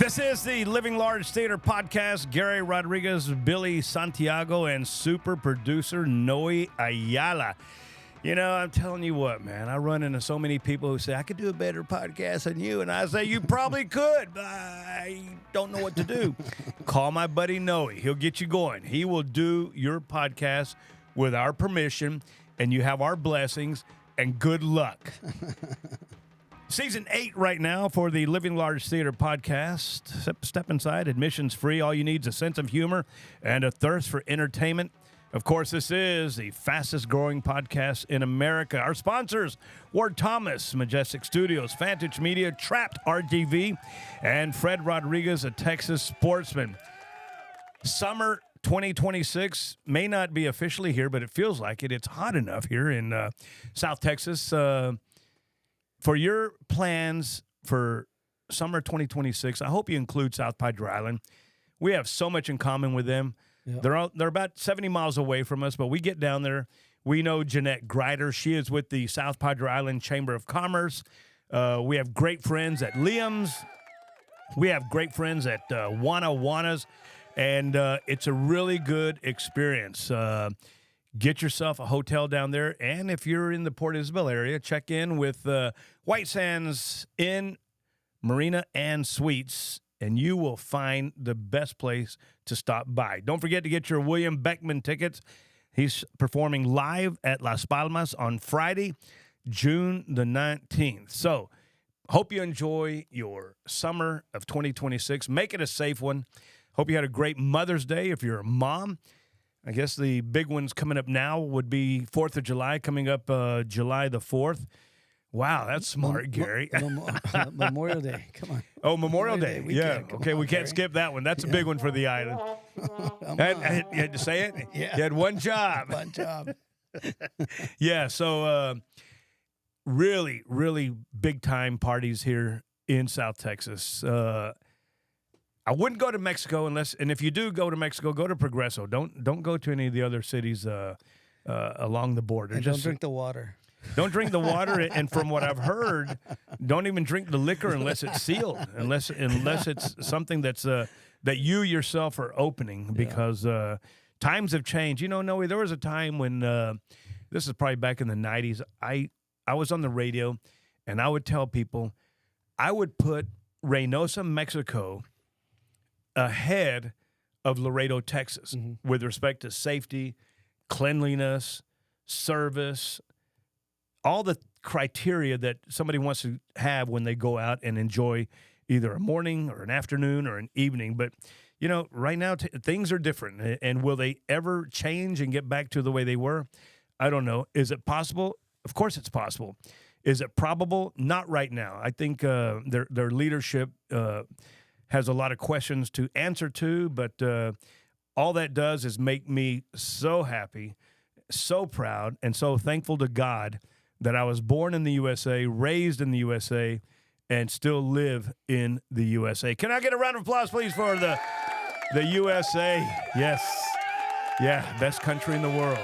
This is the Living Large Theater Podcast. Gary Rodriguez, Billy Santiago, and super producer Noe Ayala. You know, I'm telling you what, man, I run into so many people who say, I could do a better podcast than you. And I say, you probably could, but I don't know what to do. Call my buddy Noe. He'll get you going. He will do your podcast with our permission, and you have our blessings, and good luck. Season 8 right now for the Living Large Theater Podcast. Step inside, admissions free. All you need is a sense of humor and a thirst for entertainment. Of course, this is the fastest growing podcast in America. Our sponsors, Ward Thomas, Majestic Studios, Vantage Media, Trapped RTV, and Fred Rodriguez, a Texas sportsman. Summer 2026 may not be officially here, but it feels like it. It's hot enough here in South Texas. For your plans for summer 2026, I hope you include South Padre Island. We have so much in common with them. Yep. They're about 70 miles away from us, but we get down there. We know Jeanette Greider. She is with the South Padre Island Chamber of Commerce. We have great friends at Liam's. We have great friends at Wana's, and it's a really good experience. Get yourself a hotel down there, and if you're in the Port Isabel area, check in with White Sands Inn, Marina, and Suites, and you will find the best place to stop by. Don't forget to get your William Beckman tickets. He's performing live at Las Palmas on Friday, June the 19th. So, hope you enjoy your summer of 2026. Make it a safe one. Hope you had a great Mother's Day if you're a mom. I guess the big ones coming up now would be 4th of July, coming up July the 4th. Wow, that's smart, Gary. Memorial Day, come on. Oh, Memorial Day. Yeah, okay, we can't Gary. skip that one. That's a big one for the island. You had to say it? Yeah. You had one job. One job. Yeah, so really, really big-time parties here in South Texas. I wouldn't go to Mexico and if you do go to Mexico, go to Progreso. Don't go to any of the other cities along the border. And don't drink the water. Don't drink the water, and from what I've heard, don't even drink the liquor unless it's sealed, unless it's something that's that you yourself are opening, because times have changed. You know, Noe, there was a time when this is probably back in the 90s. I was on the radio, and I would tell people I would put Reynosa, Mexico, ahead of Laredo, Texas, with respect to safety, cleanliness, service, all the criteria that somebody wants to have when they go out and enjoy either a morning or an afternoon or an evening. But, you know, right now things are different. And will they ever change and get back to the way they were? I don't know. Is it possible? Of course it's possible. Is it probable? Not right now. I think their leadership has a lot of questions to answer to, but all that does is make me so happy, so proud, and so thankful to God that I was born in the USA, raised in the USA, and still live in the USA. Can I get a round of applause, please, for the USA? Yes. Yeah, best country in the world.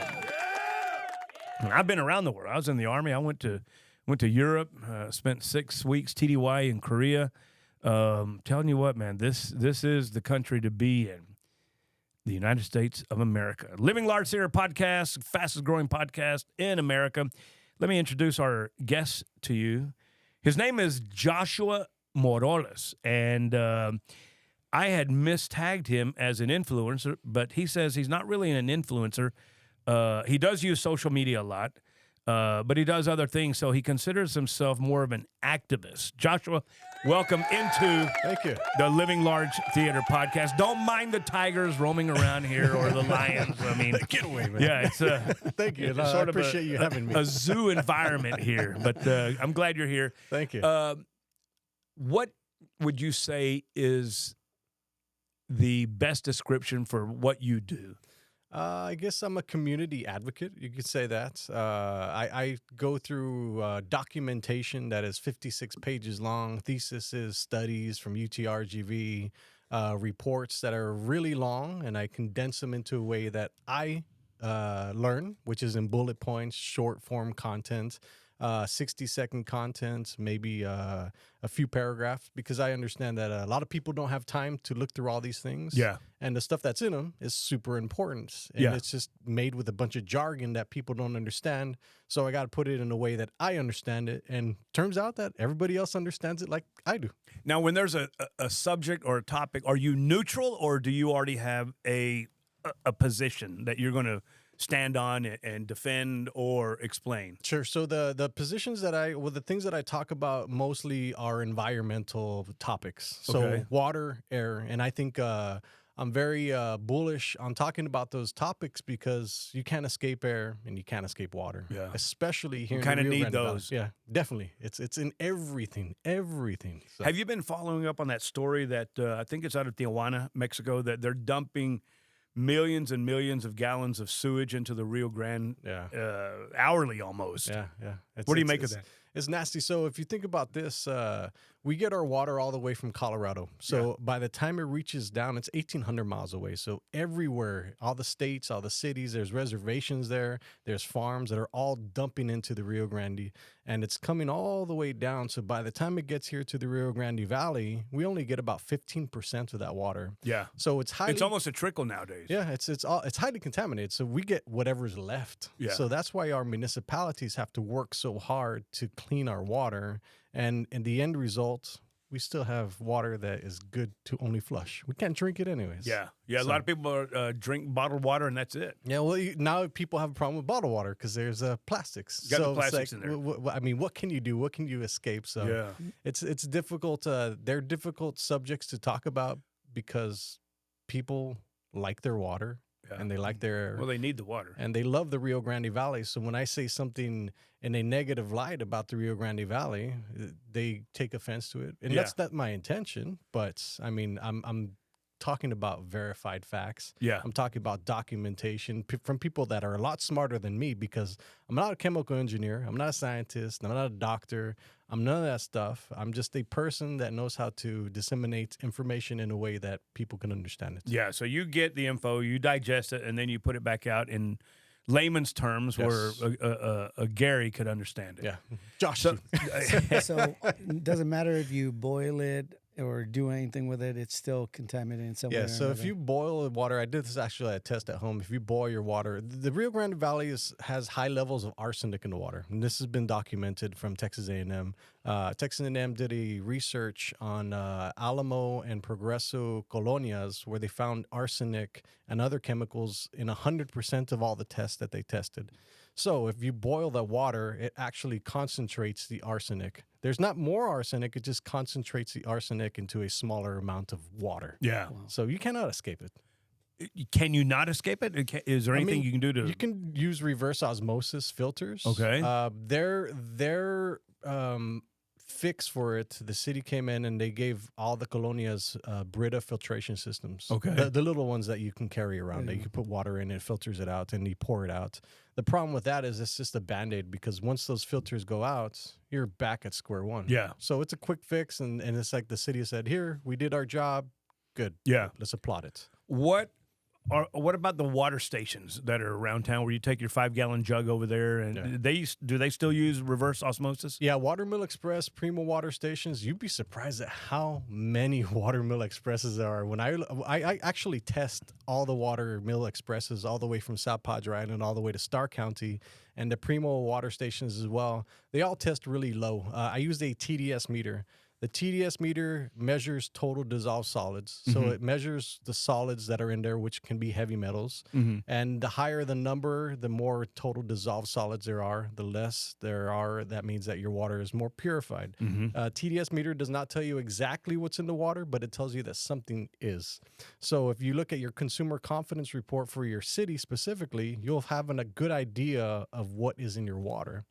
I've been around the world. I was in the Army. I went to Europe, spent 6 weeks TDY in Korea. Telling you what, man, this is the country to be in, the United States of America. Living Large Theater Podcast, fastest growing podcast in America. Let me introduce our guest to you. His name is Joshua Moroles, and I had mistagged him as an influencer, but he says he's not really an influencer. He does use social media a lot. But he does other things, so he considers himself more of an activist. Joshua, welcome into the Living Large Theater Podcast. Don't mind the tigers roaming around here or the lions. I mean, get away, man. Yeah, it's thank you. It's I sort appreciate you having me. A zoo environment here, but I'm glad you're here. Thank you. What would you say is the best description for what you do? I guess I'm a community advocate. You could say that. I go through documentation that is 56 pages long, theses, studies from UTRGV, reports that are really long, and I condense them into a way that I learn, which is in bullet points, short form content. 60-second content, maybe a few paragraphs, because I understand that a lot of people don't have time to look through all these things. Yeah. And the stuff that's in them is super important. And Yeah. it's just made with a bunch of jargon that people don't understand. So I got to put it in a way that I understand it. And turns out that everybody else understands it like I do. Now, when there's a subject or a topic, are you neutral, or do you already have a position that you're going to stand on and defend or explain? Sure. So the positions that the things that I talk about mostly are environmental topics. So Okay. water, air, and I think I'm very bullish on talking about those topics because you can't escape air and you can't escape water. Yeah. Especially here in kinda the Rio need Grande Valley. those. Yeah, definitely. It's in everything. So. Have you been following up on that story that I think it's out of Tijuana, Mexico, that they're dumping millions and millions of gallons of sewage into the Rio Grande hourly almost? Yeah. What do you make of that? It's nasty. So if you think about this, we get our water all the way from Colorado. So by the time it reaches down, it's 1,800 miles away. So everywhere, all the states, all the cities, there's reservations there. There's farms that are all dumping into the Rio Grande. And it's coming all the way down. So by the time it gets here to the Rio Grande Valley, we only get about 15% of that water. Yeah. So it's highly... It's almost a trickle nowadays. Yeah, it's highly contaminated. So we get whatever's left. Yeah. So that's why our municipalities have to work so hard to clean our water. And in the end result, we still have water that is good to only flush. We can't drink it anyways. Yeah. A lot of people drink bottled water and that's it. Yeah, well, now people have a problem with bottled water because there's plastics. Got the so plastics it's in there. I mean, what can you do? What can you escape? So it's difficult. They're difficult subjects to talk about because people like their water. Yeah. And they like their... Well, they need the water. And they love the Rio Grande Valley. So when I say something in a negative light about the Rio Grande Valley, they take offense to it. And that's not my intention. But, I mean, I'm talking about verified facts. Yeah. I'm talking about documentation from people that are a lot smarter than me because I'm not a chemical engineer. I'm not a scientist. I'm not a doctor. I'm none of that stuff. I'm just a person that knows how to disseminate information in a way that people can understand it. Yeah, so you get the info, you digest it, and then you put it back out in layman's terms where a Gary could understand it. Yeah. Josh. So it doesn't matter if you boil it or do anything with it, it's still contaminated in some way. Yeah, so if you boil water, I did this actually a test at home. If you boil your water, the Rio Grande Valley has high levels of arsenic in the water. And this has been documented from Texas A&M. Texas A&M did a research on Alamo and Progreso colonias where they found arsenic and other chemicals in 100% of all the tests that they tested. So if you boil the water, it actually concentrates the arsenic. There's not more arsenic, it just concentrates the arsenic into a smaller amount of water. Yeah. Wow. So you cannot escape it. Can you not escape it? Is there anything you can do to... You can use reverse osmosis filters. Okay. Their fix for it, the city came in and they gave all the colonias Brita filtration systems. Okay. The little ones that you can carry around that you can put water in, it filters it out, and you pour it out. The problem with that is it's just a Band-Aid because once those filters go out, you're back at square one. Yeah. So it's a quick fix, and it's like the city said, here, we did our job. Good. Yeah. Let's applaud it. What about the water stations that are around town where you take your 5-gallon jug over there and do they still use reverse osmosis? Yeah, Watermill Express, Primo water stations. You'd be surprised at how many Watermill Expresses there are. When I actually test all the Watermill Expresses all the way from South Padre Island all the way to Starr County and the Primo water stations as well. They all test really low. I used a TDS meter. The TDS meter measures total dissolved solids. So it measures the solids that are in there, which can be heavy metals. And the higher the number, the more total dissolved solids there are. The less there are, that means that your water is more purified. TDS meter does not tell you exactly what's in the water, but it tells you that something is. So if you look at your consumer confidence report for your city specifically, you'll have a good idea of what is in your water.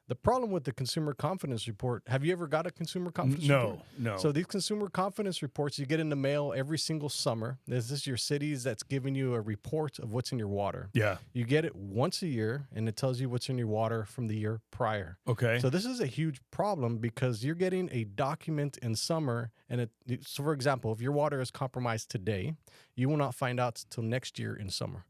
The problem with the consumer confidence report, have you ever got a consumer confidence report? No. So these consumer confidence reports you get in the mail every single summer. This is your cities that's giving you a report of what's in your water. Yeah. You get it once a year, and it tells you what's in your water from the year prior. Okay. So this is a huge problem because you're getting a document in summer, and so for example, if your water is compromised today, you will not find out till next year in summer.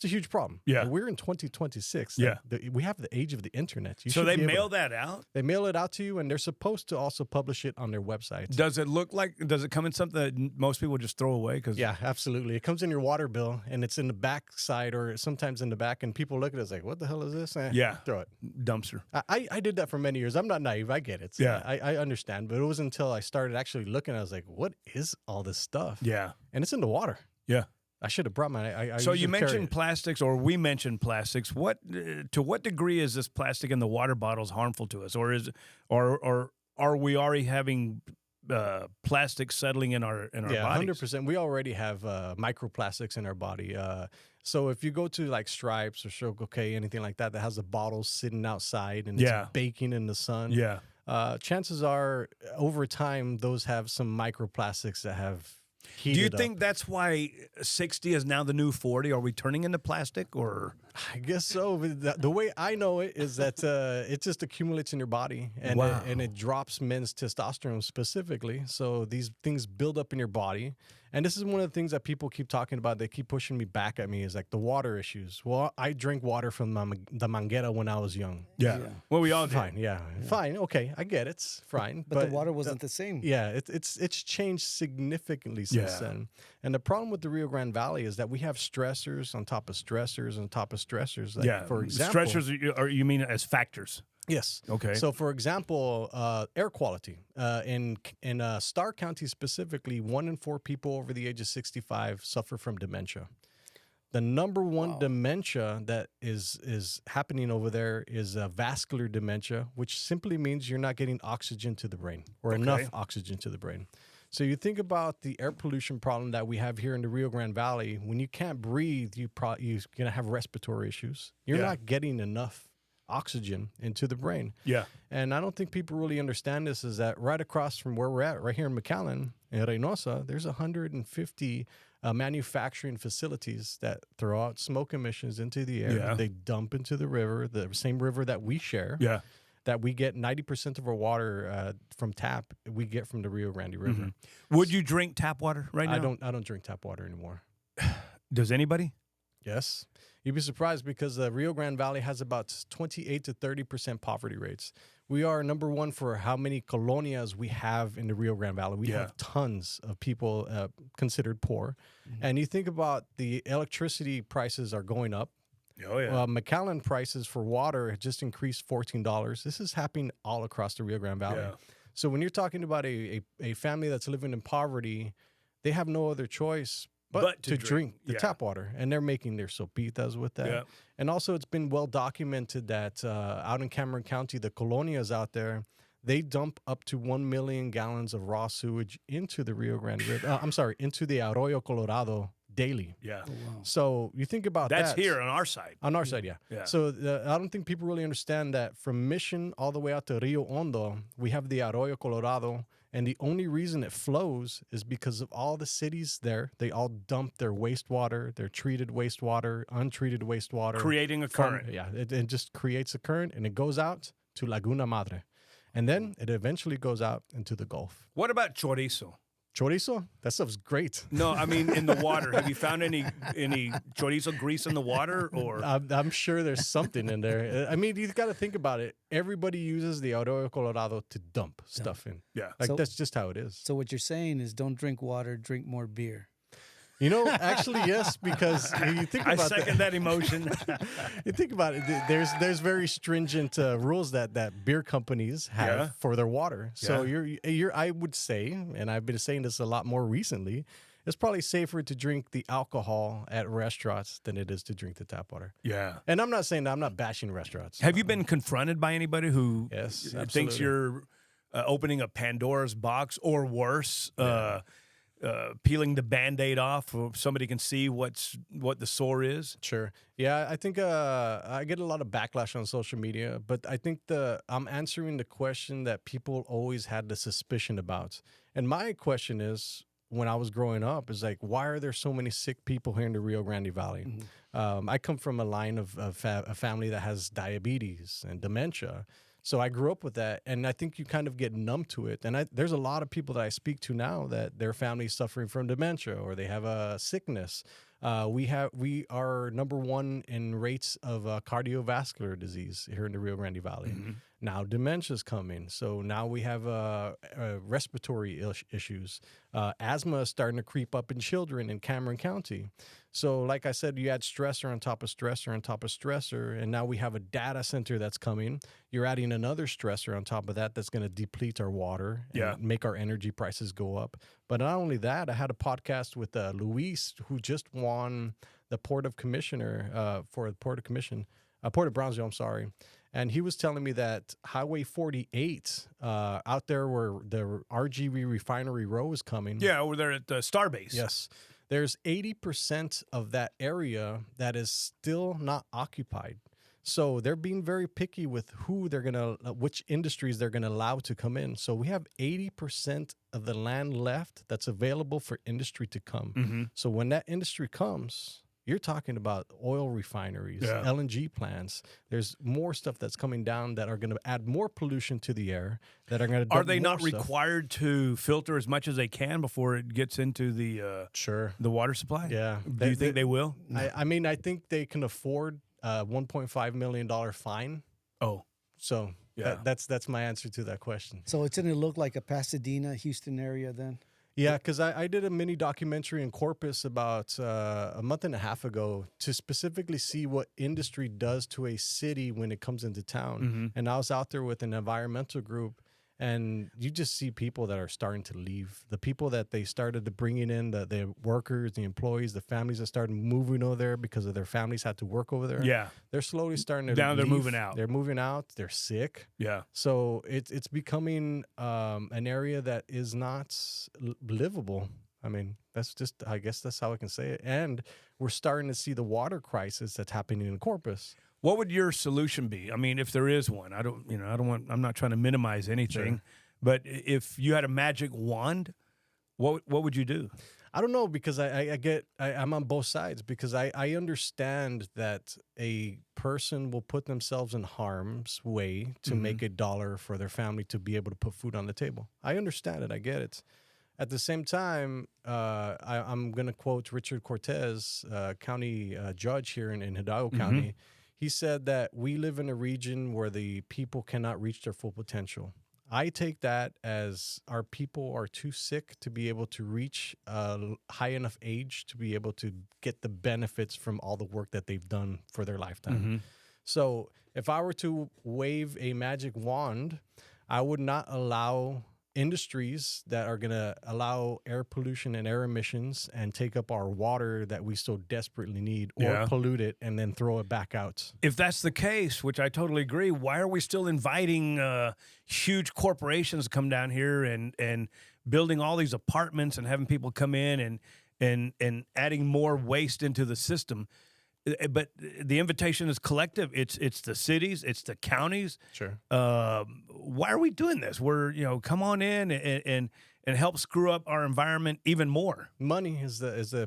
It's a huge problem. Yeah. We're in 2026. Yeah. We have the age of the internet. So they mail that out? They mail it out to you, and they're supposed to also publish it on their website. Does it come in something that most people just throw away? Yeah, absolutely. It comes in your water bill, and it's in the back side or sometimes in the back, and people look at it like, what the hell is this? Yeah. Throw it. Dumpster. I did that for many years. I'm not naive. I get it. Yeah. I understand. But it was until I started actually looking, I was like, what is all this stuff? Yeah. And it's in the water. Yeah. I should have brought my. So you mentioned plastics, or we mentioned plastics. To what degree is this plastic in the water bottles harmful to us, or are we already having plastic settling in our bodies? 100%. We already have microplastics in our body. So if you go to like Stripes or Circle K, anything like that has a bottle sitting outside and it's baking in the sun. Yeah. Chances are, over time, those have some microplastics that have. Do you think that's why 60 is now the new 40? Are we turning into plastic, or? I guess so. The way I know it is that it just accumulates in your body, and it drops men's testosterone specifically. So these things build up in your body. And this is one of the things that people keep talking about. They keep pushing me back at me is like the water issues. Well, I drank water from the manguera when I was young. Yeah. Well, we all did. Fine. Yeah. Fine. Okay. I get it. It's fine. But the water wasn't the same. Yeah. It's changed significantly since then. And the problem with the Rio Grande Valley is that we have stressors on top of stressors on top of stressors. Like, for example, stressors are you mean as factors? Yes. Okay. So, for example, air quality in Starr County specifically, 1 in 4 people over the age of 65 suffer from dementia. The number one dementia that is happening over there is vascular dementia, which simply means you're not getting oxygen to the brain or enough oxygen to the brain. So you think about the air pollution problem that we have here in the Rio Grande Valley. When you can't breathe, you're going to have respiratory issues. You're not getting enough oxygen into the brain. Yeah. And I don't think people really understand this, is that right across from where we're at, right here in McAllen, in Reynosa, there's 150 manufacturing facilities that throw out smoke emissions into the air. Yeah. They dump into the river, the same river that we share. Yeah. That we get 90% of our water from tap, we get from the Rio Grande River. Mm-hmm. Would you drink tap water right now? I don't drink tap water anymore. Does anybody? Yes. You'd be surprised because the Rio Grande Valley has about 28 to 30% poverty rates. We are number one for how many colonias we have in the Rio Grande Valley. We have tons of people considered poor. Mm-hmm. And you think about the electricity prices are going up. Oh, yeah. McAllen prices for water have just increased $14. This is happening all across the Rio Grande Valley. Yeah. So when you're talking about a family that's living in poverty, they have no other choice but to drink the tap water. And they're making their sopitas with that. Yeah. And also it's been well documented that out in Cameron County, the colonias out there, they dump up to 1 million gallons of raw sewage into the Rio Grande River. Into the Arroyo Colorado daily. Yeah. Oh, wow. So you think about that's here on our side. On our side, yeah. So I don't think people really understand that from Mission all the way out to Rio Hondo, we have the Arroyo Colorado, and the only reason it flows is because of all the cities there. They all dump their wastewater, their treated wastewater, untreated wastewater. Creating a current. It just creates a current, and it goes out to Laguna Madre. And then it eventually goes out into the Gulf. What about chorizo? Chorizo? That stuff's great. No, I mean in the water. Have you found any chorizo grease in the water? Or I'm sure there's something in there. I mean, you've got to think about it. Everybody uses the Arroyo Colorado to dump stuff in. Yeah. That's just how it is. So what you're saying is don't drink water, drink more beer. You know, actually, yes, because you think about I second that emotion. You think about it. There's very stringent rules that beer companies have for their water. So you're I would say, and I've been saying this a lot more recently, it's probably safer to drink the alcohol at restaurants than it is to drink the tap water. Yeah. And I'm not saying that. I'm not bashing restaurants. Have you been confronted by anybody who thinks you're opening a Pandora's box, or worse? Peeling the Band-Aid off so somebody can see what the sore is? Sure. Yeah, I think I get a lot of backlash on social media, but I think I'm answering the question that people always had the suspicion about. And my question is, when I was growing up, is like, why are there so many sick people here in the Rio Grande Valley? Mm-hmm. I come from a line of a family that has diabetes and dementia. So I grew up with that, and I think you kind of get numb to it. And there's a lot of people that I speak to now that their family's suffering from dementia, or they have a sickness. We are number one in rates of cardiovascular disease here in the Rio Grande Valley. Now dementia's coming, so now we have respiratory issues. Asthma is starting to creep up in children in Cameron County. So, like I said, you add stressor on top of stressor on top of stressor, and now we have a data center that's coming. You're adding another stressor on top of that that's going to deplete our water and make our energy prices go up. But not only that, I had a podcast with Luis, who just won the Port of Commissioner for the Port of Commission, Port of Brownsville, I'm sorry. And he was telling me that Highway 48 out there where the RGV Refinery Row is coming. Yeah, over there at Starbase. Yes. There's 80% of that area that is still not occupied. So they're being very picky with who they're going to, which industries they're going to allow to come in. So we have 80% of the land left that's available for industry to come. So when that industry comes, you're talking about oil refineries, LNG plants. There's more stuff that's coming down that are going to add more pollution to the air. That are going to. Are they not required to filter as much as they can before it gets into the the water supply? Yeah. Do you think they will? I mean, I think they can afford a $1.5 million fine. Oh, so that's my answer to that question. So it's going to look like a Pasadena, Houston area then? Yeah, because I did a mini documentary in Corpus about a month and a half ago to specifically see what industry does to a city when it comes into town. And I was out there with an environmental group, and you just see people that are starting to leave. The people that they started to bringing in, the workers, the employees, the families that started moving over there because of their families had to work over there. Yeah. They're slowly starting to They're leave. moving out. They're moving out. They're sick. Yeah. So it's becoming an area that is not livable. I mean, I guess that's how I can say it. And we're starting to see the water crisis that's happening in Corpus. What would your solution be? I mean, if there is one, I'm not trying to minimize anything, but if you had a magic wand, what would you do? I don't know, because I'm on both sides, because I understand that a person will put themselves in harm's way to make $1 for their family to be able to put food on the table. I understand it. I get it. At the same time, I'm going to quote Richard Cortez, county judge here in Hidalgo County. He said that we live in a region where the people cannot reach their full potential. I take that as our people are too sick to be able to reach a high enough age to be able to get the benefits from all the work that they've done for their lifetime. So if I were to wave a magic wand, I would not allow industries that are going to allow air pollution and air emissions and take up our water that we so desperately need, or pollute it and then throw it back out. If that's the case, which I totally agree, why are we still inviting huge corporations to come down here and building all these apartments and having people come in and adding more waste into the system? But the invitation is collective. It's the cities, it's the counties. Sure. Why are we doing this? We're come on in and help screw up our environment even more. Money is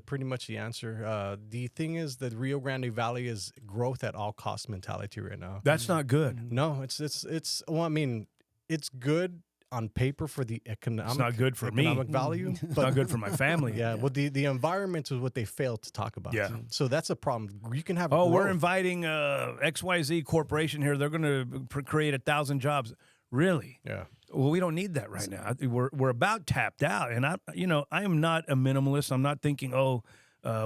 pretty much the answer. The thing is that Rio Grande Valley is growth at all cost mentality right now. That's not good. No, it's well, I mean, it's good on paper for the economic. It's not good for economic me. value. It's not good for my family. Yeah, well, the environment is what they failed to talk about. Yeah. So that's a problem. You can have we're growth. inviting XYZ corporation here. They're going to create 1,000 jobs. Really? Yeah. Well, we don't need that right now. We're about tapped out, and I am not a minimalist. I'm not thinking,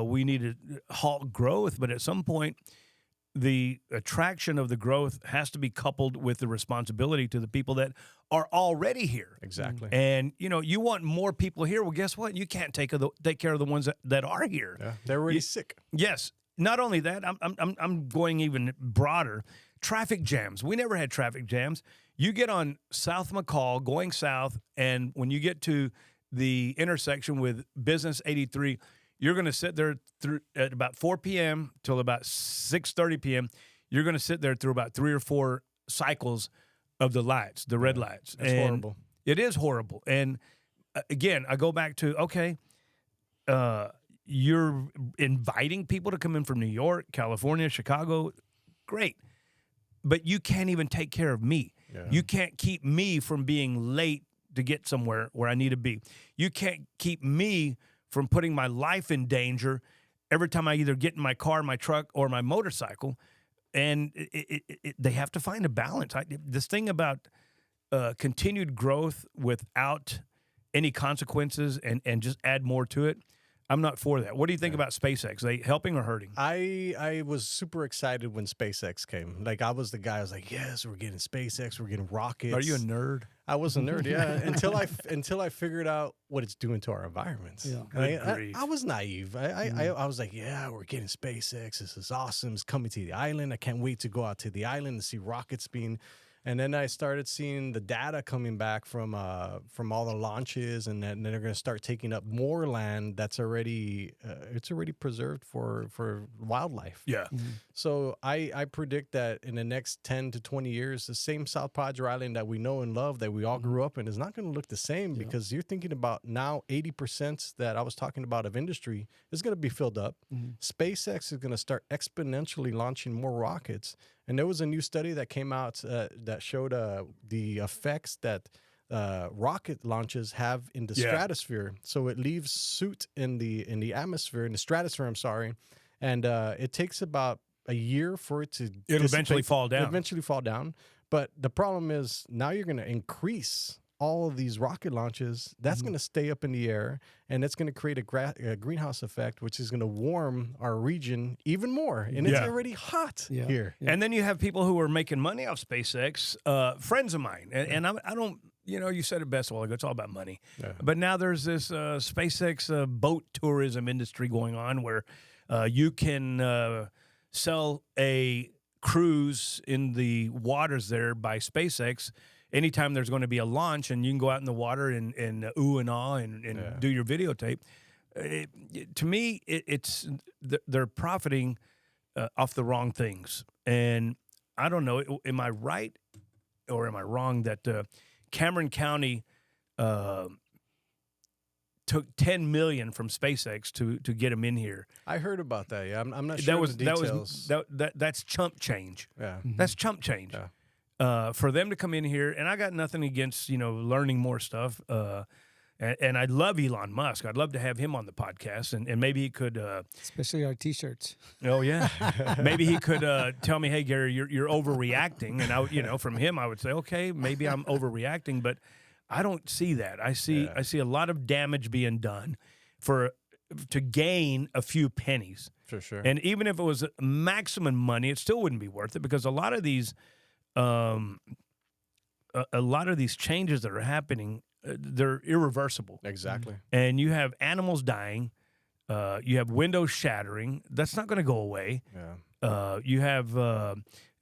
we need to halt growth, but at some point, the attraction of the growth has to be coupled with the responsibility to the people that are already here. Exactly. And you want more people here. Well, guess what? You can't take care of the ones that are here. Yeah, they're already sick. Yes. Not only that, I'm going even broader. Traffic jams. We never had traffic jams. You get on South McCall going south, and when you get to the intersection with Business 83, you're going to sit there at about 4 p.m. till about 6:30 p.m. You're going to sit there through about 3 or 4 cycles of the lights, the red lights. It's horrible. It is horrible. And again, I go back to, you're inviting people to come in from New York, California, Chicago. Great. But you can't even take care of me. Yeah. You can't keep me from being late to get somewhere where I need to be. You can't keep me from putting my life in danger every time I either get in my car, my truck, or my motorcycle, and they have to find a balance. This thing about continued growth without any consequences and just add more to it, I'm not for that. What do you think about SpaceX? Are they helping or hurting? I was super excited when SpaceX came. Like, I was the guy. I was like, yes, we're getting SpaceX. We're getting rockets. Are you a nerd? I was a nerd, yeah. until I figured out what it's doing to our environments. Yeah. I was naive. I was like, yeah, we're getting SpaceX. This is awesome. It's coming to the island. I can't wait to go out to the island and see rockets being. And then I started seeing the data coming back from all the launches, and then they're going to start taking up more land that's already it's already preserved for wildlife. Yeah. So I predict that in the next 10 to 20 years, the same South Padre Island that we know and love, that we all grew up in, is not going to look the same, because you're thinking about now 80% that I was talking about of industry is going to be filled up. SpaceX is going to start exponentially launching more rockets. And there was a new study that came out that showed the effects that rocket launches have in the stratosphere. So it leaves soot in the atmosphere, in the stratosphere, I'm sorry. And it takes about a year for it to eventually fall down. But the problem is, now you're going to increase all of these rocket launches. That's going to stay up in the air, and it's going to create a greenhouse effect, which is going to warm our region even more. And it's already hot here. Yeah. And then you have people who are making money off SpaceX, friends of mine. And I don't, you said it best a while ago, it's all about money. Yeah. But now there's this SpaceX boat tourism industry going on where you can sell a cruise in the waters there by SpaceX anytime there's going to be a launch, and you can go out in the water and ooh and ah and do your videotape. To me, they're profiting off the wrong things. And I don't know, am I right or am I wrong that Cameron County took $10 million from SpaceX to get them in here? I heard about that. Yeah, I'm not sure the details. That's chump change. Yeah, that's chump change. Yeah. For them to come in here, and I got nothing against learning more stuff. And I love Elon Musk. I'd love to have him on the podcast, and maybe he could, especially our T-shirts. Oh yeah, maybe he could tell me, hey Gary, you're overreacting, and from him I would say, okay, maybe I'm overreacting, but I don't see that. I see a lot of damage being done to gain a few pennies. For sure. And even if it was maximum money, it still wouldn't be worth it, because a lot of these changes that are happening, they're irreversible. Exactly. And you have animals dying. You have windows shattering. That's not going to go away. Yeah. You have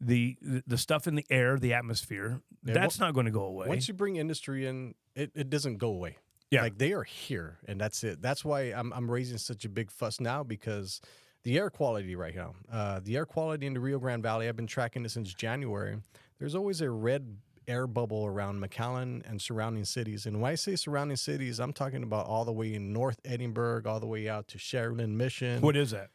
the stuff in the air, the atmosphere. Yeah, that's not going to go away. Once you bring industry in, it doesn't go away. Yeah. Like, they are here, and that's it. That's why I'm raising such a big fuss now, because the air quality right now, the air quality in the Rio Grande Valley, I've been tracking this since January. There's always a red air bubble around McAllen and surrounding cities. And when I say surrounding cities, I'm talking about all the way in North Edinburgh, all the way out to Sheridan Mission. What is that?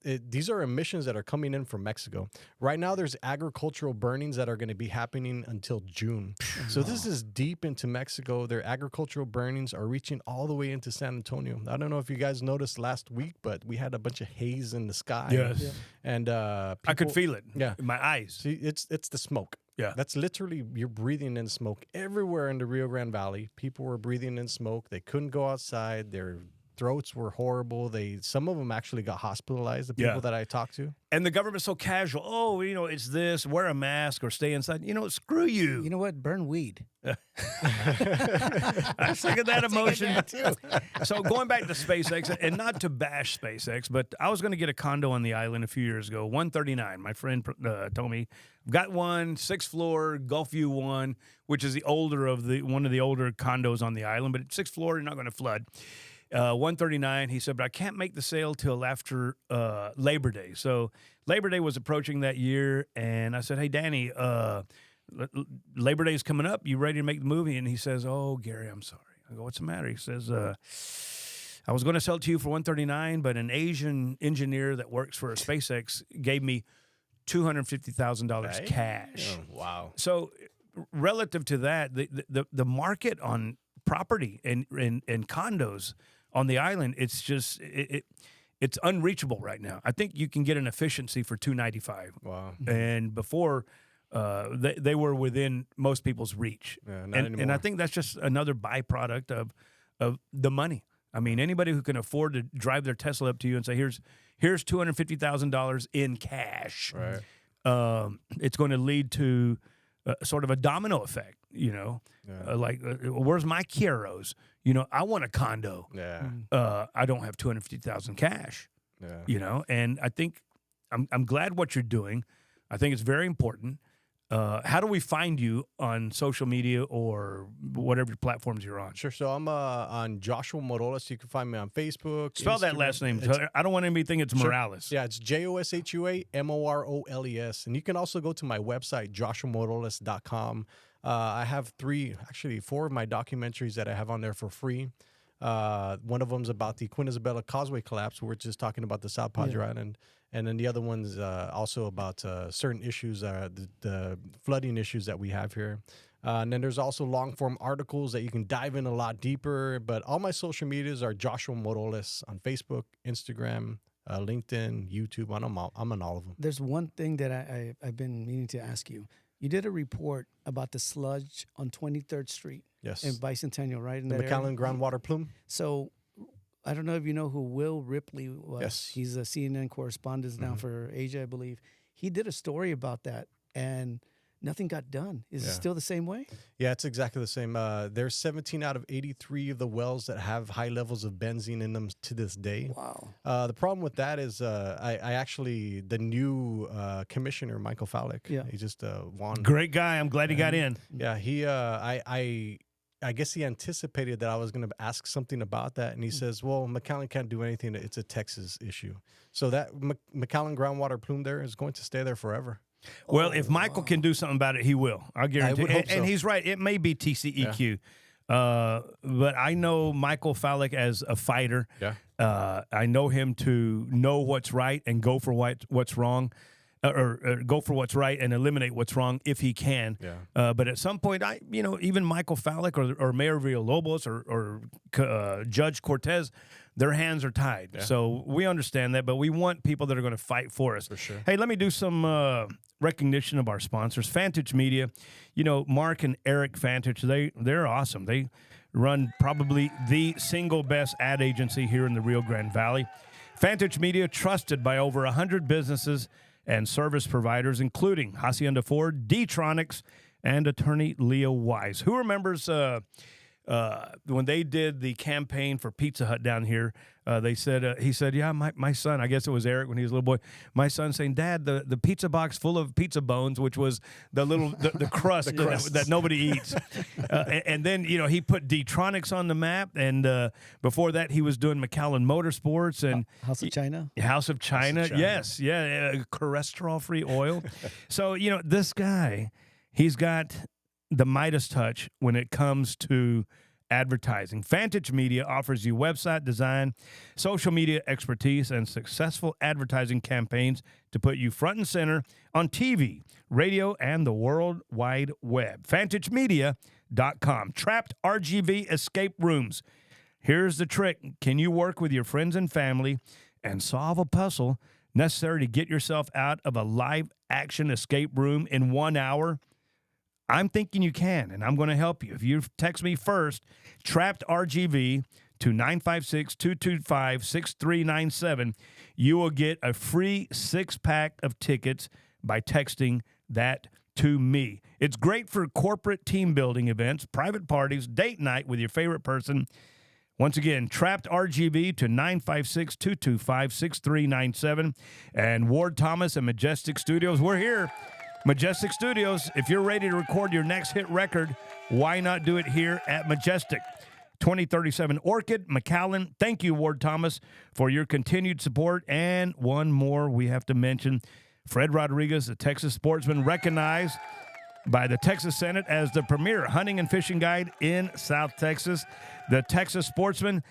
These are emissions that are coming in from Mexico. Right now, there's agricultural burnings that are going to be happening until June. So this is deep into Mexico. Their agricultural burnings are reaching all the way into San Antonio. I don't know if you guys noticed last week, but we had a bunch of haze in the sky. Yes. Yeah. And I could feel it in my eyes. See, it's the smoke. Yeah. That's literally, you're breathing in smoke everywhere in the Rio Grande Valley. People were breathing in smoke. They couldn't go outside. Their throats were horrible. Some of them actually got hospitalized, the people that I talked to. And the government's so casual. Oh, it's this, wear a mask or stay inside. Screw you. You know what? Burn weed. I was thinking that emotion too. So going back to SpaceX, and not to bash SpaceX, but I was going to get a condo on the island a few years ago, 139. My friend told me, got one, 6th floor, Gulfview one, which is one of the older condos on the island, but 6th floor, you're not going to flood. 139, he said, but I can't make the sale till after Labor Day. So Labor Day was approaching that year, and I said, hey, Danny, Labor Day is coming up. You ready to make the movie? And he says, oh, Gary, I'm sorry. I go, what's the matter? He says, I was going to sell it to you for 139, but an Asian engineer that works for SpaceX gave me $250,000 cash. Oh, wow. So relative to that, the market on property and condos on the island, it's just it's unreachable right now. I think you can get an efficiency for $2.95. Wow. And before, they were within most people's reach. Yeah, not And I anymore. think that's just another byproduct of the money. I mean, anybody who can afford to drive their Tesla up to you and say, here's $250,000 in cash. Right. It's going to lead to sort of a domino effect, you know, Yeah. where's my Chiros? You know, I want a condo. Yeah. I don't have $250,000 cash, Yeah. you know, and I think I'm glad what you're doing. I think it's very important. How do we find you on social media or whatever platforms you're on? Sure. So I'm on Joshua Moroles. You can find me on Facebook. Spell that Instagram. last name. It's- I don't want anybody to think it's Sure. Morales. Yeah, it's Joshua Moroles. And you can also go to my website, joshuamoroles.com. I have four of my documentaries that I have on there for free. One of them's about the Queen Isabella Causeway collapse. We're just talking about the South Padre Island. And then the other one's also about certain issues, the flooding issues that we have here. And then there's also long-form articles that you can dive in a lot deeper. But all my social medias are Joshua Moroles on Facebook, Instagram, LinkedIn, YouTube. I'm on all of them. There's one thing that I've been meaning to ask you. You did a report about the sludge on 23rd Street Yes. in Bicentennial, right? In The that area? McAllen groundwater plume. So I don't know if you know who Will Ripley was. Yes. He's a CNN correspondent now for Asia, I believe. He did a story about that, and nothing got done. Is it still the same way? Yeah, it's exactly the same. There's 17 out of 83 of the wells that have high levels of benzene in them to this day. Wow. The problem with that is I actually, the new commissioner, Michael Fallick, he just won. Great guy. I'm glad he got in. Yeah, he, I guess he anticipated that I was going to ask something about that. And he says, well, McAllen can't do anything. It's a Texas issue. So that McAllen groundwater plume there is going to stay there forever. Well, if Michael can do something about it, he will. I guarantee. would hope so. And he's right. It may be TCEQ, but I know Michael Fallick as a fighter. Yeah. I know him to know what's right and go for what's wrong, or go for what's right and eliminate what's wrong if he can. Yeah. But at some point, even Michael Fallick or Mayor Villalobos or Judge Cortez, their hands are tied. Yeah. So we understand that, but we want people that are going to fight for us. For sure. Hey, let me do some recognition of our sponsors. Vantage Media, Mark and Eric Vantage, they're awesome. They run probably the single best ad agency here in the Rio Grande Valley. Vantage Media, trusted by over 100 businesses and service providers, including Hacienda Ford, D-Tronics, and attorney Leo Wise. Who remembers when they did the campaign for Pizza Hut down here? He said, yeah, my son, I guess it was Eric when he was a little boy, my son saying, Dad, the pizza box full of pizza bones, which was the crust, that nobody eats. And then, he put D-Tronics on the map. And before that, he was doing McAllen Motorsports and House of China. House of China. Yes. Yeah. Cholesterol-free oil. So, this guy, he's got the Midas touch when it comes to advertising. Vantage Media offers you website design, social media expertise, and successful advertising campaigns to put you front and center on TV, radio, and the World Wide Web. VantageMedia.com. Trapped RGV escape rooms. Here's the trick. Can you work with your friends and family and solve a puzzle necessary to get yourself out of a live-action escape room in 1 hour? I'm thinking you can, and I'm going to help you. If you text me first, Trapped RGV, to 956-225-6397, you will get a free 6-pack of tickets by texting that to me. It's great for corporate team building events, private parties, date night with your favorite person. Once again, Trapped RGV to 956-225-6397. And Ward Thomas and Majestic Studios, we're here. Majestic Studios, if you're ready to record your next hit record, why not do it here at Majestic? 2037 Orchid, McAllen. Thank you, Ward Thomas, for your continued support. And one more we have to mention, Fred Rodriguez, a Texas sportsman, recognized by the Texas Senate as the premier hunting and fishing guide in South Texas. The Texas sportsman,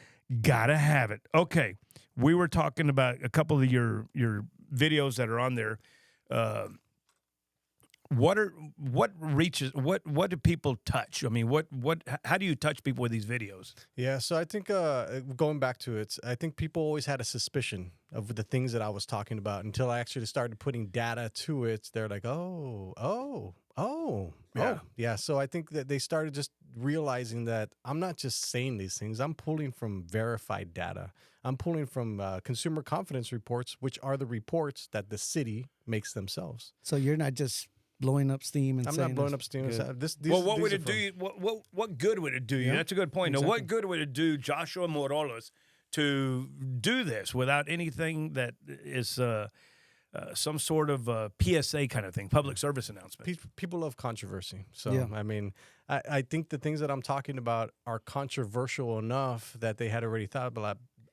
gotta have it. Okay, we were talking about a couple of your videos that are on there. what do people touch? I mean, how do you touch people with these videos? Yeah, so I think going back to it, I think people always had a suspicion of the things that I was talking about until I actually started putting data to it. They're like, yeah. So I think that they started just realizing that I'm not just saying these things. I'm pulling from verified data. I'm pulling from consumer confidence reports, which are the reports that the city makes themselves. So you're not just blowing up steam and I'm saying not blowing up steam. What would it do you? What good would it do you? Yeah, That's a good point. exactly. Now, what good would it do Joshua Moroles to do this without anything that is some sort of PSA kind of thing, public service announcement? People love controversy. So, Yeah. I mean, I think the things that I'm talking about are controversial enough that they had already thought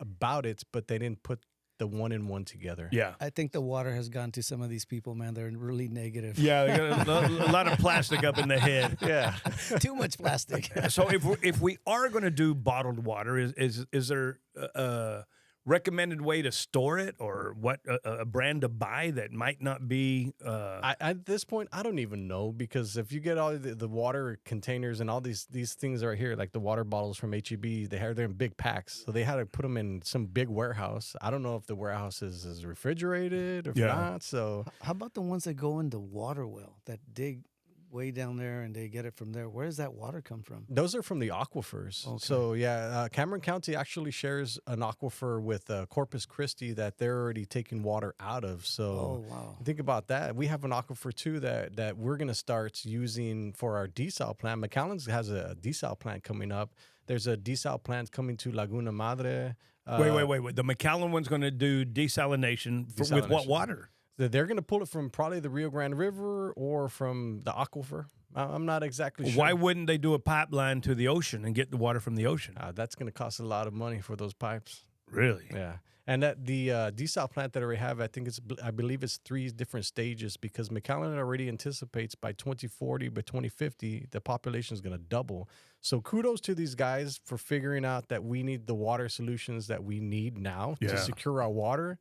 about it, but they didn't put the one and one together. Yeah. I think the water has gone to some of these people, man. They're really negative. Yeah, they got a lot of plastic up in the head. Yeah. Too much plastic. So if we are going to do bottled water, is there a recommended way to store it, or what a brand to buy that might not be? At this point, I don't even know, because if you get all the water containers and all these things right here, like the water bottles from HEB, they're in big packs, so they had to put them in some big warehouse. I don't know if the warehouse is refrigerated or not. So How about the ones that go in the water well, that dig way down there and they get it from there? Where does that water come from? those are from the aquifers. Okay. So yeah, Cameron County actually shares an aquifer with Corpus Christi that they're already taking water out of. So Oh, wow. think about that. We have an aquifer too that we're going to start using for our desal plant. McAllen's has a desal plant coming up. There's a desal plant coming to Laguna Madre. Wait. The McAllen one's going to do desalination with what water? They're going to pull it from probably the Rio Grande River or from the aquifer. I'm not exactly sure. Why wouldn't they do a pipeline to the ocean and get the water from the ocean? That's going to cost a lot of money for those pipes. Really? Yeah. And that the desal plant that we have, I believe it's 3 different stages, because McAllen already anticipates by 2040, by 2050, the population is going to double. So kudos to these guys for figuring out that we need the water solutions that we need now to secure our water.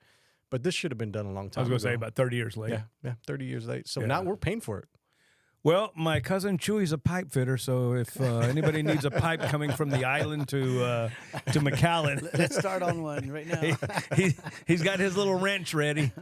But this should have been done a long time ago. I was going to say about 30 years late. Yeah, 30 years late. So now we're paying for it. Well, my cousin Chewy's a pipe fitter, so if anybody needs a pipe coming from the island to McAllen, Let's start on one right now. he's got his little wrench ready.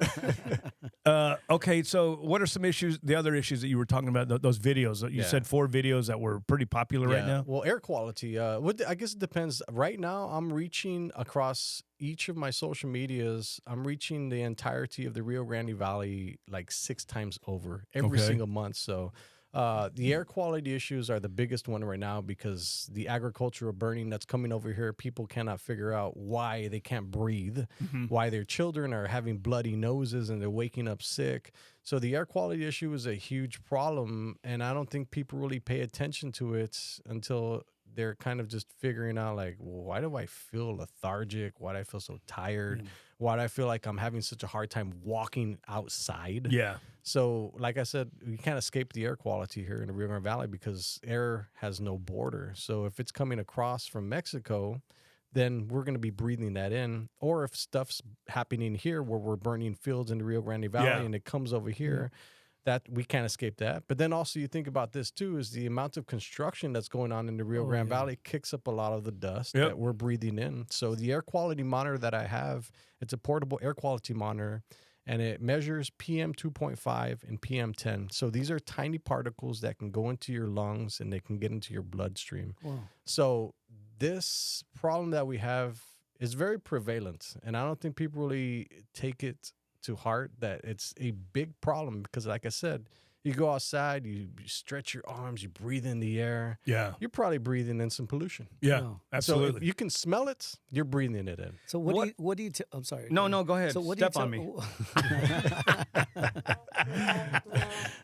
Okay, so what are some issues, the other issues that you were talking about, those videos? You said 4 videos that were pretty popular right now? Well, air quality, I guess it depends. Right now, I'm reaching across each of my social medias. I'm reaching the entirety of the Rio Grande Valley like 6 times over every single month. So the air quality issues are the biggest one right now, because the agricultural burning that's coming over here, people cannot figure out why they can't breathe, why their children are having bloody noses and they're waking up sick. So the air quality issue is a huge problem, and I don't think people really pay attention to it until they're kind of just figuring out, like, well, why do I feel lethargic? Why do I feel so tired? Why do I feel like I'm having such a hard time walking outside? Yeah. So, like I said, we can't escape the air quality here in the Rio Grande Valley, because air has no border. So if it's coming across from Mexico, then we're going to be breathing that in. Or if stuff's happening here where we're burning fields in the Rio Grande Valley and it comes over here, that we can't escape that. But then also you think about this too, is the amount of construction that's going on in the Rio Grande Valley kicks up a lot of the dust that we're breathing in. So the air quality monitor that I have, it's a portable air quality monitor, and it measures PM 2.5 and PM 10. So these are tiny particles that can go into your lungs and they can get into your bloodstream. Wow. So this problem that we have is very prevalent, and I don't think people really take it to heart that it's a big problem, because like I said, you go outside, you stretch your arms, you breathe in the air. Yeah. You're probably breathing in some pollution. Yeah, Wow. absolutely. So if you can smell it, you're breathing it in. So what do you I'm sorry. No, go ahead. So what Step do you on me.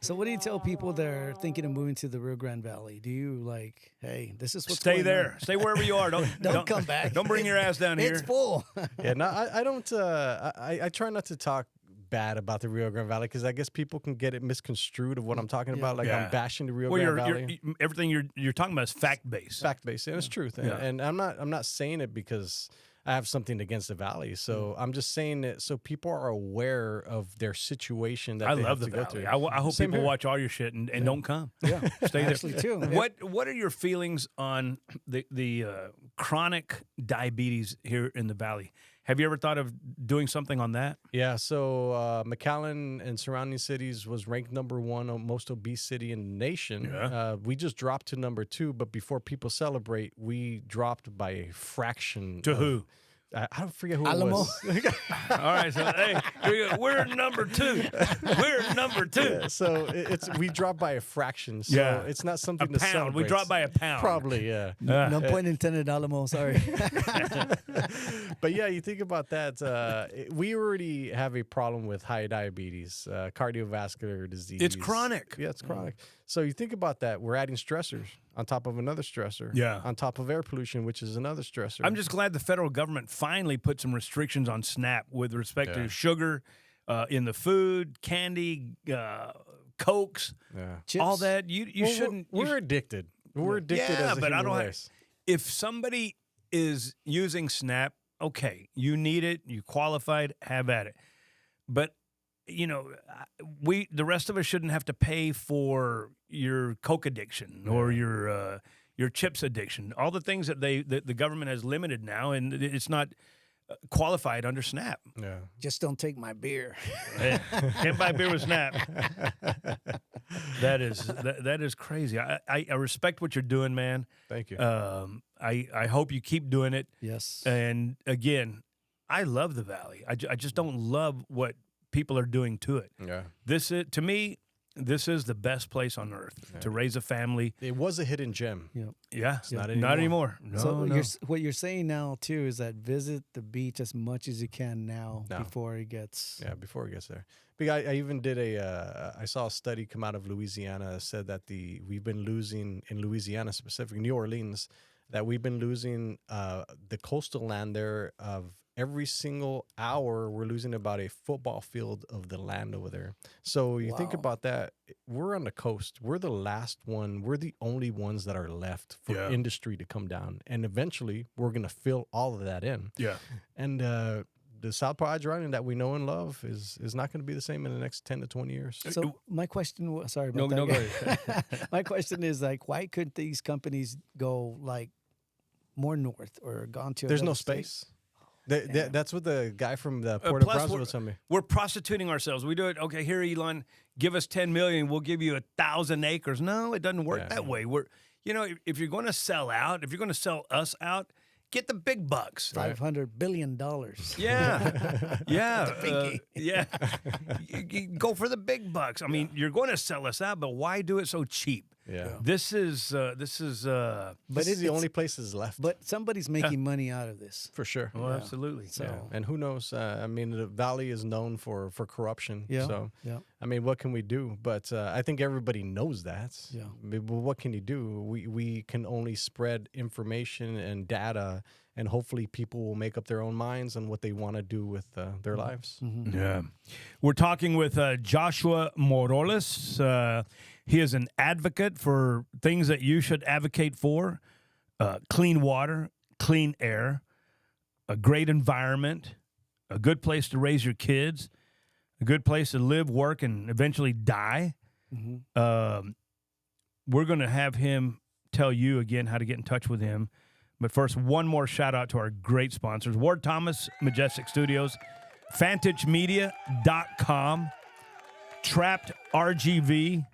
So what do you tell people that are thinking of moving to the Rio Grande Valley? Do you like, hey, this is what's Stay going there. on? Stay wherever you are. Don't come back. Don't bring your ass down here. It's full. Yeah, no, I don't. I try not to talk bad about the Rio Grande Valley, because I guess people can get it misconstrued of what I'm talking about. Like I'm bashing the Rio Grande Valley. Everything you're talking about is fact based. Fact based, and it's truth. And I'm not saying it because I have something against the valley. So I'm just saying it so people are aware of their situation that I they love have the to go valley. through. I hope Same people here. watch all your shit and don't come. Yeah, Stay there. actually too. What are your feelings on the chronic diabetes here in the valley? Have you ever thought of doing something on that? Yeah, so McAllen and surrounding cities was ranked #1 on most obese city in the nation. Yeah. We just dropped to #2, but before people celebrate, we dropped by a fraction. To who? I don't forget who Alamo. it was. All right, so hey, we're number 2. We're number 2. Yeah, so it's we dropped by a fraction. So Yeah. it's not A something to pound. celebrate. We dropped by a pound. Probably, yeah. No point intended, Alamo. Sorry. But yeah, you think about that. We already have a problem with high diabetes, cardiovascular disease. It's chronic. Yeah, it's chronic. So you think about that. We're adding stressors on top of another stressor. Yeah. On top of air pollution, which is another stressor. I'm just glad the federal government finally put some restrictions on SNAP with respect to sugar in the food, candy, Cokes, yeah. all that. You Well, shouldn't. We're addicted. We're addicted as a but I human don't. race. If somebody is using SNAP, okay, you need it, you qualified, have at it. But the rest of us shouldn't have to pay for your Coke addiction or your chips addiction. All the things that the government has limited now, and it's not qualified under SNAP. Yeah. Just don't take my beer. Can't buy beer with SNAP. That is crazy. I respect what you're doing, man. Thank you. I hope you keep doing it. Yes. And again, I love the Valley. I just don't love what people are doing to it. Yeah. To me, this is the best place on earth to raise a family. It was a hidden gem. Yeah. Yeah, It's not not anymore. anymore. No, So no. what you're saying now too is that visit the beach as much as you can now No. before it gets. Yeah, before it gets there. But I even did I saw a study come out of Louisiana that said that we've been losing in Louisiana, specifically New Orleans, that we've been losing the coastal land there of every single hour. We're losing about a football field of the land over there. So you think Wow. about that. We're on the coast. We're the last one. We're the only ones that are left for Yeah. industry to come down. And eventually we're going to fill all of that in. Yeah. And the South Padre Island that we know and love is not going to be the same in the next 10 to 20 years. So my question was, sorry No, about no, that. go ahead. My question is like, why couldn't these companies go like more north or gone to? There's no another state? space. That's what the guy from the Port of plus Brownsville we're- told me. We're prostituting ourselves. We do it. Okay, here, Elon, give us 10 million. We'll give you 1,000 acres. No, it doesn't work Yeah. that way. If you're going to sell out, if you're going to sell us out, get the big bucks. $500 billion. Yeah, yeah, pinky. yeah. You go for the big bucks. I mean, you're going to sell us out, but why do it so cheap? Yeah. This is. But But this is it's- the only places left. But somebody's making money out of this. for sure. Oh, absolutely. So Yeah. And who knows? I mean, the valley is known for corruption. Yeah. So, yeah. I mean, what can we do? But I think everybody knows that. Yeah. But what can you do? We can only spread information and data, and hopefully people will make up their own minds on what they want to do with their lives. Yeah. We're talking with Joshua Moroles. He is an advocate for things that you should advocate for: clean water, clean air, a great environment, a good place to raise your kids, a good place to live, work, and eventually die. We're going to have him tell you again how to get in touch with him. But first, one more shout out to our great sponsors: Ward Thomas, Majestic Studios, VantageMedia.com, Trapped RGV,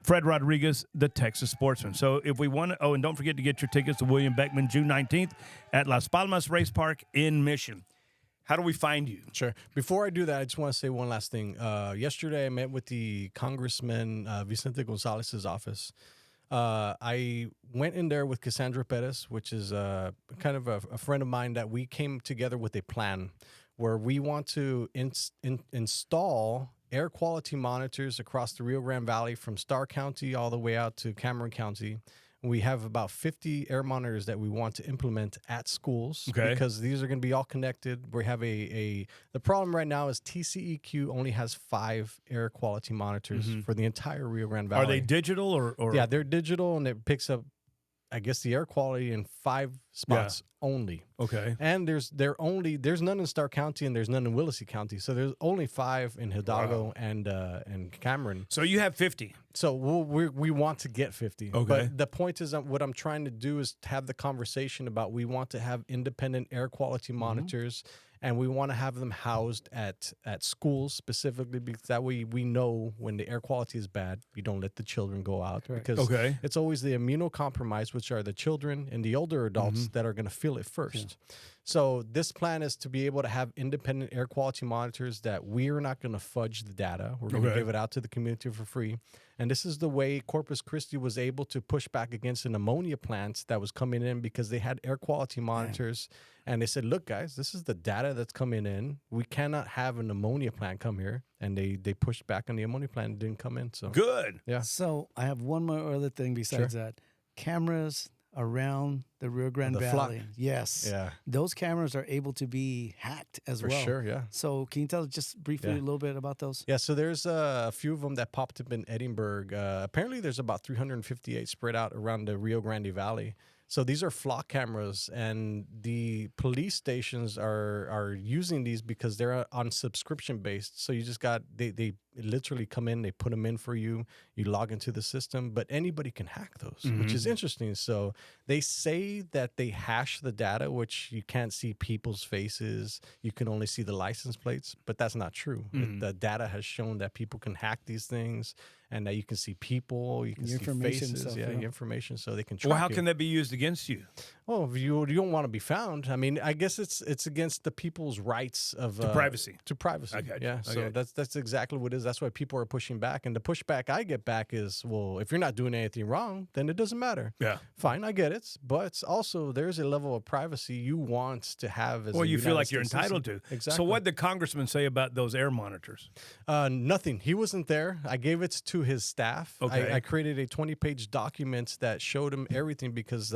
Fred Rodriguez, the Texas Sportsman. So if we want to, and don't forget to get your tickets to William Beckman June 19th at Las Palmas Race Park in Mission. How do we find you? Sure. Before I do that, I just want to say one last thing. Yesterday, I met with the Congressman Vicente Gonzalez's office. I went in there with Cassandra Perez, which is kind of a friend of mine, that we came together with a plan where we want to install air quality monitors across the Rio Grande Valley from Starr County all the way out to Cameron County. We have about 50 air monitors that we want to implement at schools, because these are going to be all connected. We have the problem right now is TCEQ only has 5 air quality monitors for the entire Rio Grande Valley. Are they digital or? Yeah, they're digital, and it picks up I guess, the air quality in 5 spots only. Okay. And there's none in Starr County and there's none in Willacy County. So there's only 5 in Hidalgo and Cameron. So you have 50. So we want to get 50. Okay. But the point is that what I'm trying to do is have the conversation about we want to have independent air quality monitors. And we want to have them housed at schools specifically because that way we know when the air quality is bad, you don't let the children go out. Correct. Because it's always the immunocompromised, which are the children and the older adults that are going to feel it first. Yeah. So this plan is to be able to have independent air quality monitors that we're not going to fudge the data. We're going to give it out to the community for free. And this is the way Corpus Christi was able to push back against an ammonia plant that was coming in because they had air quality monitors. And they said, look, guys, this is the data that's coming in. We cannot have an ammonia plant come here. And they pushed back on the ammonia plant and didn't come in. So good. Yeah. So I have one more other thing besides that. Cameras around the Rio Grande Valley. Flock. Yes. Yeah. Those cameras are able to be hacked as well. For sure, yeah. So can you tell us just briefly a little bit about those? Yeah, so there's a few of them that popped up in Edinburgh. Apparently there's about 358 spread out around the Rio Grande Valley. So these are flock cameras, and the police stations are using these because they're on subscription based. So you just they literally come in, they put them in for you, you log into the system, but anybody can hack those, which is interesting. So they say that they hash the data, which you can't see people's faces, you can only see the license plates, but that's not true. The data has shown that people can hack these things, and that you can see people, you can see faces, stuff, information, so they can track Well, how you. can that be used against you? Well, if you don't want to be found. I mean, I guess it's against the people's rights of privacy. To privacy. I got you. Yeah. I So got you. that's exactly what it is. That's why people are pushing back. And the pushback I get back is, well, if you're not doing anything wrong, then it doesn't matter. Yeah. Fine, I get it. But also there's a level of privacy you want to have as Well, a you feel United like you're States entitled citizen. to. Exactly. So what did the congressman say about those air monitors? Nothing. He wasn't there. I gave it to his staff. Okay. I created a 20-page document that showed him everything because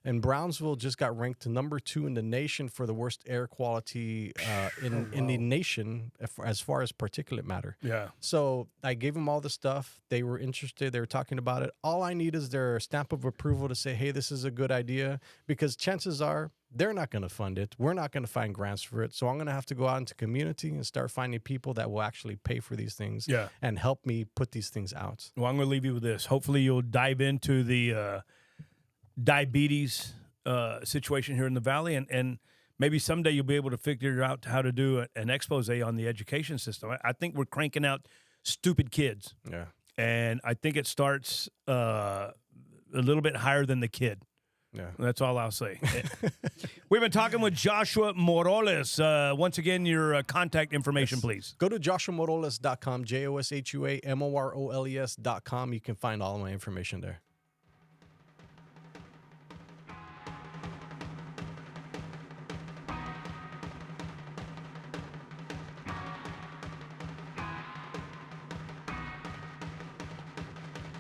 and Brownsville just got ranked number 2 in the nation for the worst air quality in the nation as far as particulate matter. Yeah. So I gave them all the stuff. They were interested. They were talking about it. All I need is their stamp of approval to say, hey, this is a good idea, because chances are they're not going to fund it. We're not going to find grants for it. So I'm going to have to go out into community and start finding people that will actually pay for these things and help me put these things out. Well, I'm going to leave you with this. Hopefully you'll dive into the diabetes situation here in the Valley, and maybe someday you'll be able to figure out how to do an expose on the education system. I think we're cranking out stupid kids. Yeah. And I think it starts a little bit higher than the kid. Yeah. That's all I'll say. We've been talking with Joshua Moroles. Once again, your contact information, please. Go to joshuamoroles.com, JOSHUAMOROLES.com. You can find all of my information there.